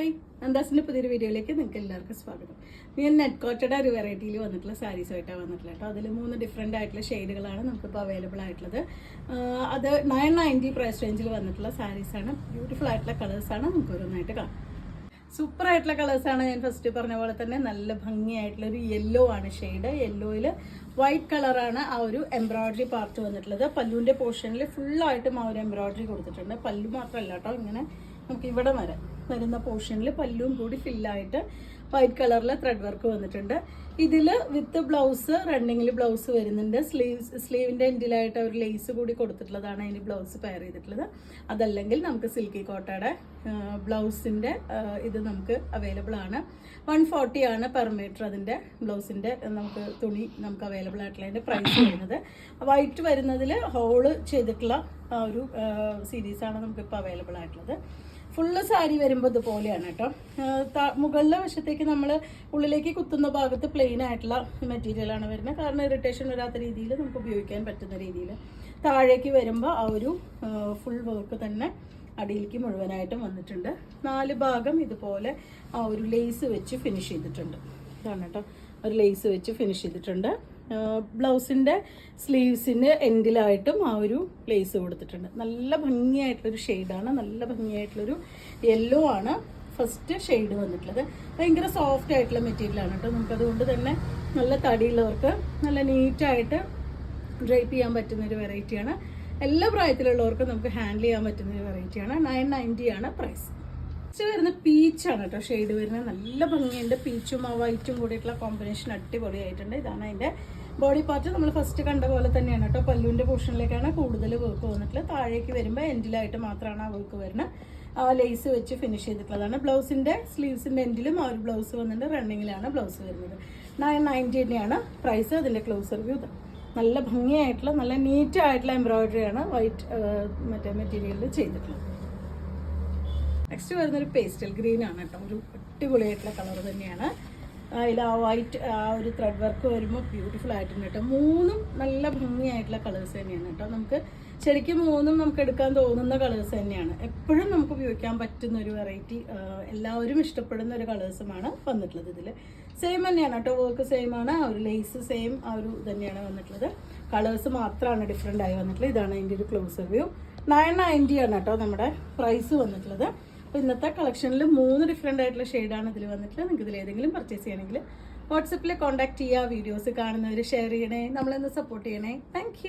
Hi, നന്ദാസിൻ്റെ പുതിയൊരു വീഡിയോയിലേക്ക് നിങ്ങൾക്ക് എല്ലാവർക്കും സ്വാഗതം. ഞാൻ നെറ്റ് കോട്ടയുടെ ഒരു വെറൈറ്റിയിൽ വന്നിട്ടുള്ള സാരീസുമായിട്ടാണ് വന്നിട്ടുള്ളത് കേട്ടോ. അതിൽ 3 ഡിഫറെൻ്റ് ആയിട്ടുള്ള ഷെയ്ഡുകളാണ് നമുക്കിപ്പോൾ അവൈലബിൾ ആയിട്ടുള്ളത്. അത് 990 പ്രൈസ് റേഞ്ചിൽ വന്നിട്ടുള്ള സാരീസാണ്. ബ്യൂട്ടിഫുൾ ആയിട്ടുള്ള കളേഴ്സാണ്. നമുക്ക് ഓരോന്നായിട്ട് കാണാം. സൂപ്പർ ആയിട്ടുള്ള കളേഴ്സാണ്. ഞാൻ ഫസ്റ്റ് പറഞ്ഞ പോലെ തന്നെ നല്ല ഭംഗിയായിട്ടുള്ള ഒരു യെല്ലോ ആണ് ഷെയ്ഡ്. യെല്ലോയിൽ വൈറ്റ് കളറാണ് ആ ഒരു എംബ്രോയിഡറി പാർട്ട് വന്നിട്ടുള്ളത്. പല്ലുവിൻ്റെ പോർഷനിൽ ഫുള്ളായിട്ടും ആ ഒരു എംബ്രോയിഡറി കൊടുത്തിട്ടുണ്ട്. പല്ലു മാത്രമല്ല കേട്ടോ, ഇങ്ങനെ നമുക്ക് ഇവിടെ വരുന്ന പോർഷനിൽ പല്ലും കൂടി ഫില്ലായിട്ട് വൈറ്റ് കളറിൽ ത്രെഡ് വർക്ക് വന്നിട്ടുണ്ട്. ഇതിൽ വിത്ത് ബ്ലൗസ് റണ്ണിങ്ങിൽ ബ്ലൗസ് വരുന്നുണ്ട്. സ്ലീവിൻ്റെ എൻഡിലായിട്ട് ഒരു ലേസ് കൂടി കൊടുത്തിട്ടുള്ളതാണ് അതിന് ബ്ലൗസ് പെയർ ചെയ്തിട്ടുള്ളത്. അതല്ലെങ്കിൽ നമുക്ക് സിൽക്കി കോട്ടയുടെ ബ്ലൗസിൻ്റെ ഇത് നമുക്ക് അവൈലബിൾ ആണ്. 140 ആണ് പെർ മീറ്റർ അതിൻ്റെ ബ്ലൗസിൻ്റെ നമുക്ക് തുണി നമുക്ക് അവൈലബിൾ ആയിട്ടുള്ള അതിൻ്റെ പ്രൈസ് വരുന്നത്. വൈറ്റ് വരുന്നതിൽ ഹോള് ചെയ്തിട്ടുള്ള ഒരു സീരീസാണ് നമുക്കിപ്പോൾ അവൈലബിൾ ആയിട്ടുള്ളത്. ഫുള്ള് സാരി വരുമ്പോൾ ഇതുപോലെയാണ് കേട്ടോ. മുകളിലെ വശത്തേക്ക് നമ്മൾ ഉള്ളിലേക്ക് കുത്തുന്ന ഭാഗത്ത് പ്ലെയിൻ ആയിട്ടുള്ള മെറ്റീരിയലാണ് വരുന്നത്. കാരണം ഇറിറ്റേഷൻ വരാത്ത രീതിയിൽ നമുക്ക് ഉപയോഗിക്കാൻ പറ്റുന്ന രീതിയിൽ. താഴേക്ക് വരുമ്പോൾ ആ ഒരു ഫുൾ വർക്ക് തന്നെ അടിയിലേക്ക് മുഴുവനായിട്ടും വന്നിട്ടുണ്ട്. 4 ഭാഗം ഇതുപോലെ ആ ഒരു ലേസ് വെച്ച് ഫിനിഷ് ചെയ്തിട്ടുണ്ട്. ഇതാണ് കേട്ടോ, ഒരു ലേസ് വെച്ച് ഫിനിഷ് ചെയ്തിട്ടുണ്ട്. ബ്ലൗസിൻ്റെ സ്ലീവ്സിൻ്റെ എൻഡിലായിട്ടും ആ ഒരു ലേസ് കൊടുത്തിട്ടുണ്ട്. നല്ല ഭംഗിയായിട്ടുള്ളൊരു ഷെയ്ഡാണ്. നല്ല ഭംഗിയായിട്ടുള്ളൊരു യെല്ലോ ആണ് ഫസ്റ്റ് ഷെയ്ഡ് വന്നിട്ടുള്ളത്. ഭയങ്കര സോഫ്റ്റ് ആയിട്ടുള്ള മെറ്റീരിയലാണ് കേട്ടോ. നമുക്കതുകൊണ്ട് തന്നെ നല്ല തടിയുള്ളവർക്ക് നല്ല നീറ്റായിട്ട് ഡ്രൈപ്പ് ചെയ്യാൻ പറ്റുന്നൊരു വെറൈറ്റിയാണ്. എല്ലാ പ്രായത്തിലുള്ളവർക്കും നമുക്ക് ഹാൻഡിൽ ചെയ്യാൻ പറ്റുന്നൊരു വെറൈറ്റിയാണ്. 990 ആണ് പ്രൈസ്. നെക്സ്റ്റ് വരുന്ന പീച്ചാണ് കേട്ടോ ഷെയ്ഡ് വരുന്നത്. നല്ല ഭംഗിയുണ്ട്. പീച്ചും ആ വൈറ്റും കൂടിയിട്ടുള്ള കോമ്പിനേഷൻ അടിപൊളിയായിട്ടുണ്ട്. ഇതാണ് അതിൻ്റെ ബോഡി പാർട്ട്. നമ്മൾ ഫസ്റ്റ് കണ്ട പോലെ തന്നെയാണ് കേട്ടോ. പല്ലുവിൻ്റെ പോർഷനിലേക്കാണ് കൂടുതൽ വർക്ക് വന്നിട്ടുള്ളത്. താഴേക്ക് വരുമ്പോൾ എൻഡിലായിട്ട് മാത്രമാണ് ആ വർക്ക് വരുന്നത്. ആ ലേസ് വെച്ച് ഫിനിഷ് ചെയ്തിട്ടുള്ളതാണ്. ബ്ലൗസിൻ്റെ സ്ലീവ്സിൻ്റെ എൻഡിലും ആ ഒരു ബ്ലൗസ് വന്നിട്ട് റണ്ണിങ്ങിലാണ് ബ്ലൗസ് വരുന്നത്. 990 തന്നെയാണ് പ്രൈസ്. അതിൻ്റെ ക്ലോസർ വ്യൂ നല്ല ഭംഗിയായിട്ടുള്ള നല്ല നീറ്റായിട്ടുള്ള എംബ്രോയിഡറിയാണ് വൈറ്റ് മറ്റേ മെറ്റീരിയലിൽ ചെയ്തിട്ടുള്ളത്. നെക്സ്റ്റ് വരുന്നൊരു പേസ്റ്റൽ ഗ്രീൻ ആണ് കേട്ടോ. ഒരു അടിപൊളിയായിട്ടുള്ള കളർ തന്നെയാണ്. അതിൽ ആ വൈറ്റ് ആ ഒരു ത്രെഡ് വർക്ക് വരുമ്പോൾ ബ്യൂട്ടിഫുൾ ആയിട്ടുണ്ട് കേട്ടോ. 3 നല്ല ഭംഗിയായിട്ടുള്ള കളേഴ്സ് തന്നെയാണ് കേട്ടോ. നമുക്ക് ശരിക്കും 3 നമുക്ക് എടുക്കാൻ തോന്നുന്ന കളേഴ്സ് തന്നെയാണ്. എപ്പോഴും നമുക്ക് ഉപയോഗിക്കാൻ പറ്റുന്ന ഒരു വെറൈറ്റി, എല്ലാവരും ഇഷ്ടപ്പെടുന്ന ഒരു കളേഴ്സുമാണ് വന്നിട്ടുള്ളത്. ഇതിൽ സെയിം തന്നെയാണ് കേട്ടോ. വർക്ക് സെയിം ആണ്. ആ ഒരു ലേസ് സെയിം ആ ഒരു തന്നെയാണ് വന്നിട്ടുള്ളത്. കളേഴ്സ് മാത്രമാണ് ഡിഫറെൻ്റ് ആയി വന്നിട്ടുള്ളത്. ഇതാണ് അതിൻ്റെ ഒരു ക്ലോസർ വ്യൂ. 990 ആണ് കേട്ടോ നമ്മുടെ പ്രൈസ് വന്നിട്ടുള്ളത്. അപ്പോൾ ഇന്നത്തെ കളക്ഷനിൽ 3 ഡിഫറെൻ്റ് ആയിട്ടുള്ള ഷെയ്ഡാണ് ഇതിൽ വന്നിട്ടുള്ളത്. നിങ്ങൾക്ക് ഇതിൽ ഏതെങ്കിലും പർച്ചേസ് ചെയ്യണമെങ്കിൽ വാട്സപ്പിൽ കോൺടാക്ട് ചെയ്യുക. വീഡിയോസ് കാണുന്നവർ ഷെയർ ചെയ്യണേ, നമ്മളെന്ന് സപ്പോർട്ട് ചെയ്യണേ. താങ്ക്